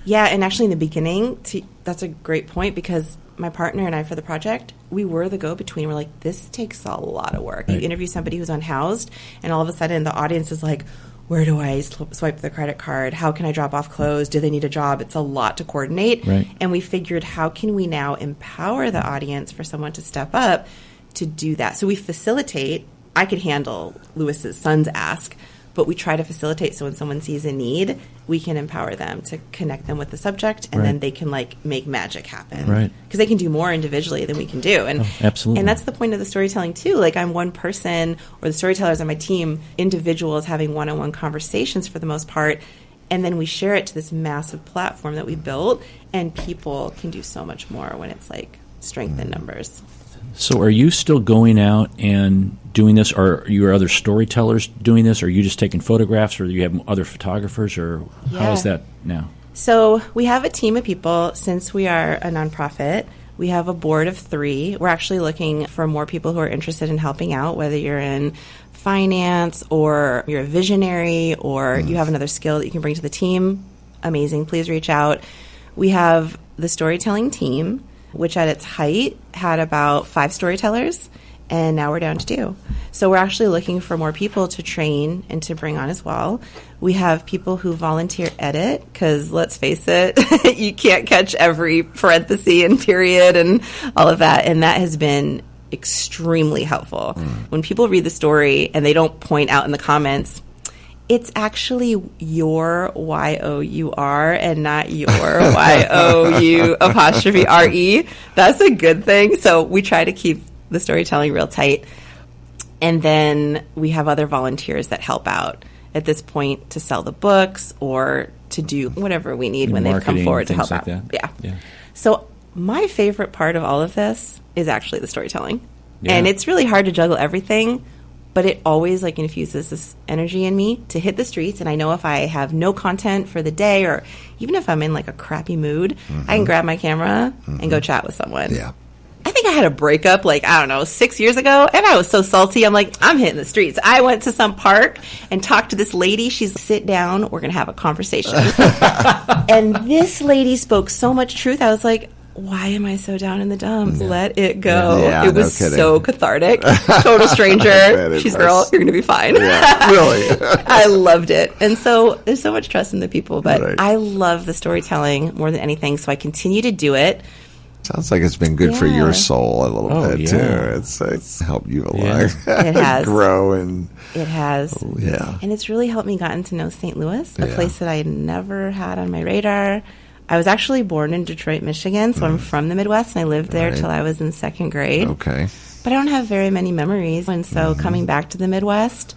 Yeah, and actually in the beginning, that's a great point, because my partner and I for the project, we were the go-between. We're like, this takes a lot of work.
Right.
You interview somebody who's unhoused, and all of a sudden the audience is like, where do I swipe the credit card? How can I drop off clothes? Do they need a job? It's a lot to coordinate.
Right.
And we figured, how can we now empower the audience for someone to step up to do that? So we facilitate. I could handle Lewis's son's ask, but we try to facilitate so when someone sees a need, we can empower them to connect them with the subject, and then they can make magic happen.
Right.
Because they can do more individually than we can do. And
absolutely.
And that's the point of the storytelling too. I'm one person, or the storytellers on my team, individuals having one-on-one conversations for the most part, and then we share it to this massive platform that we built, and people can do so much more when it's strength in numbers.
So are you still going out and doing this? Or are your other storytellers doing this? Or are you just taking photographs? Or do you have other photographers? Or how is that now?
So we have a team of people. Since we are a nonprofit, we have a board of 3. We're actually looking for more people who are interested in helping out, whether you're in finance or you're a visionary or you have another skill that you can bring to the team. Amazing. Please reach out. We have the storytelling team, which at its height had about 5 storytellers, and now we're down to 2. So we're actually looking for more people to train and to bring on as well. We have people who volunteer edit, because let's face it, you can't catch every parenthesis and period and all of that, and that has been extremely helpful. When people read the story and they don't point out in the comments, it's actually your Y-O-U-R and not your Y-O-U apostrophe R-E. That's a good thing. So we try to keep the storytelling real tight. And then we have other volunteers that help out at this point to sell the books or to do whatever we need when they've come forward to help out. Yeah. So my favorite part of all of this is actually the storytelling. Yeah. And it's really hard to juggle everything, but it always infuses this energy in me to hit the streets. And I know if I have no content for the day, or even if I'm in a crappy mood, I can grab my camera and go chat with someone.
Yeah.
I think I had a breakup 6 years ago, and I was so salty. I'm I'm hitting the streets. I went to some park and talked to this lady. She's sit down. We're going to have a conversation. And this lady spoke so much truth. I was like, why am I so down in the dumps? Let it go.
Yeah,
it was so cathartic. Total stranger. She's girl, you're going to be fine.
Yeah, really.
I loved it. And so there's so much trust in the people, but I love the storytelling more than anything, so I continue to do it.
Sounds like it's been good for your soul a little bit, too. It's helped you a lot.
It has.
Grow and...
It has. And it's really helped me gotten to know St. Louis, a place that I had never had on my radar. I was actually born in Detroit, Michigan, so I'm from the Midwest, and I lived there till I was in 2nd grade.
Okay.
But I don't have very many memories, and so coming back to the Midwest,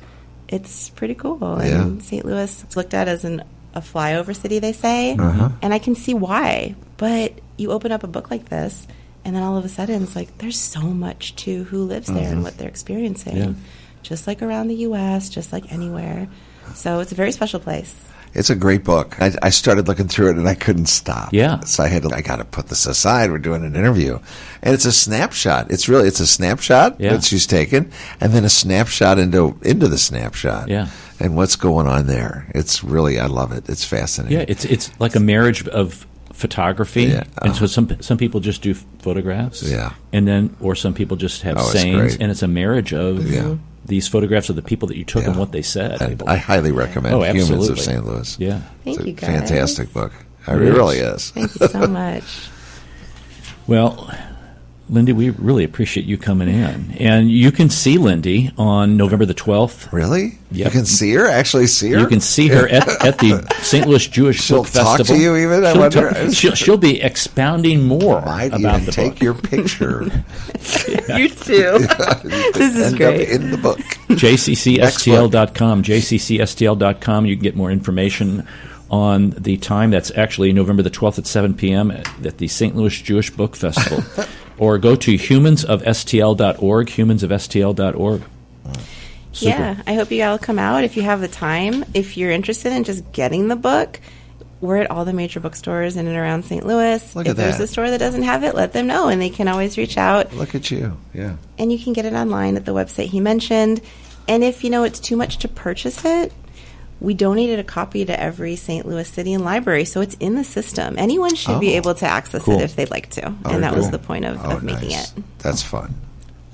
it's pretty cool. And St. Louis, it's looked at as a flyover city, they say, and I can see why. But you open up a book like this, and then all of a sudden it's there's so much to who lives there and what they're experiencing, just like around the U.S., just like anywhere. So it's a very special place.
It's a great book. I started looking through it and I couldn't stop. Yeah. So I got to put this aside. We're doing an interview. And it's a snapshot. It's a snapshot that she's taken, and then a snapshot into the snapshot. Yeah. And what's going on there. It's really, I love it. It's fascinating.
Yeah, it's like a marriage of photography. Yeah. And so some people just do photographs. Yeah. And then, or some people just have sayings, and it's a marriage of these photographs of the people that you took and what they said.
And I highly recommend Humans of St. Louis.
Yeah.
Thank you, guys.
Fantastic book. It really is.
Thank you so much.
Well, Lindy, we really appreciate you coming in. And you can see Lindy on November the 12th.
Really?
Yep.
You can see her? Actually see her?
You can see her at the St. Louis Jewish Book Festival.
She'll talk to you even? I wonder.
She'll be expounding more
Might
about
even
the
take
book.
your picture.
You too. This is great.
In the book.
JCCSTL.com. JCCSTL.com. You can get more information on the time. That's actually November the 12th at 7 p.m. at the St. Louis Jewish Book Festival. Or go to humansofstl.org, humansofstl.org. Super.
Yeah, I hope you all come out if you have the time. If you're interested in just getting the book, we're at all the major bookstores in and around St. Louis.
Look
if
at that.
there's a store that doesn't have it, let them know, and they can always reach out.
Look at you, yeah.
And you can get it online at the website he mentioned. And if it's too much to purchase it, we donated a copy to every St. Louis city and library, so it's in the system. Anyone should be able to access it if they'd like to. And that was the point of making it.
That's fun.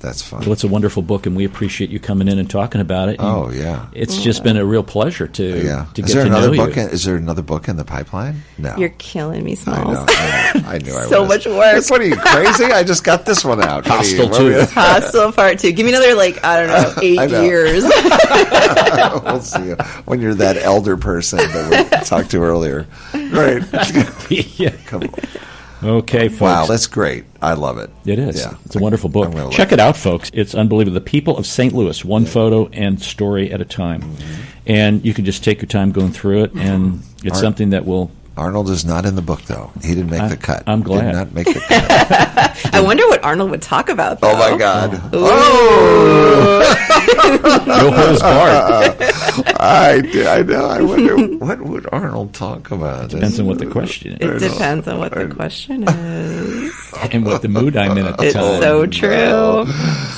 That's fun.
Well, it's a wonderful book, and we appreciate you coming in and talking about it.
Oh, yeah.
It's just been a real pleasure to get to know you.
Is there another book in the pipeline? No.
You're killing me, Smalls.
I knew I was.
So much work.
What are you, crazy? I just got this one out.
HOSTL 2.
HOSTL Part 2. Give me another, 8 years.
We'll see when you're that elder person that we talked to earlier. Right.
Yeah.
Come on.
Okay, folks.
Wow, that's great. I love it.
It is.
Yeah.
It's a wonderful book. Check it out, folks. It's unbelievable. The People of St. Louis, one photo and story at a time. Mm-hmm. And you can just take your time going through it, and it's something that will
Arnold is not in the book, though. He didn't make the cut.
I'm glad.
Did not make the cut.
I wonder what Arnold would talk about, though.
Oh, my God.
No holds barred.
I know. I wonder, what would Arnold talk about?
Depends on what the question is.
It depends on what the question is.
And what the mood I'm in at the
It's
time.
so true.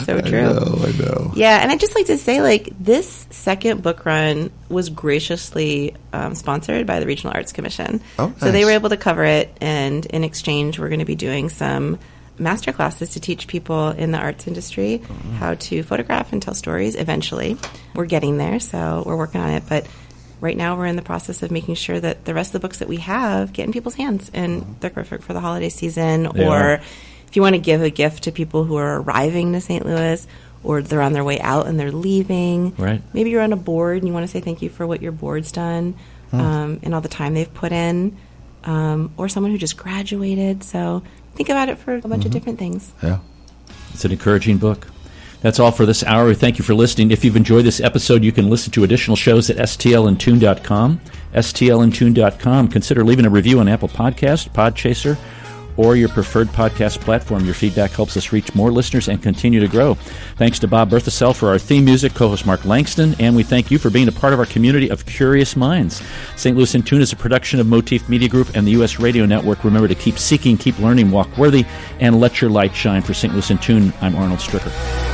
So true.
I know.
Yeah, and I'd just like to say, like, this second book run was graciously sponsored by the Regional Arts Commission.
Oh, nice.
So they were able to cover it, and in exchange, we're going to be doing some master classes to teach people in the arts industry how to photograph and tell stories eventually. We're getting there, so we're working on it, but right now we're in the process of making sure that the rest of the books that we have get in people's hands, and they're perfect for the holiday season, or if you want to give a gift to people who are arriving to St. Louis, or they're on their way out and they're leaving.
Right.
Maybe you're on a board and you want to say thank you for what your board's done and all the time they've put in, or someone who just graduated. So think about it for a bunch of different things.
Yeah.
It's an encouraging book. That's all for this hour. Thank you for listening. If you've enjoyed this episode, you can listen to additional shows at stlandtune.com. stlandtune.com. Consider leaving a review on Apple Podcast, Podchaser, or your preferred podcast platform. Your feedback helps us reach more listeners and continue to grow. Thanks to Bob Berthasell for our theme music, co-host Mark Langston, and we thank you for being a part of our community of curious minds. St. Louis in Tune is a production of Motif Media Group and the U.S. Radio Network. Remember to keep seeking, keep learning, walk worthy, and let your light shine. For St. Louis in Tune, I'm Arnold Stricker.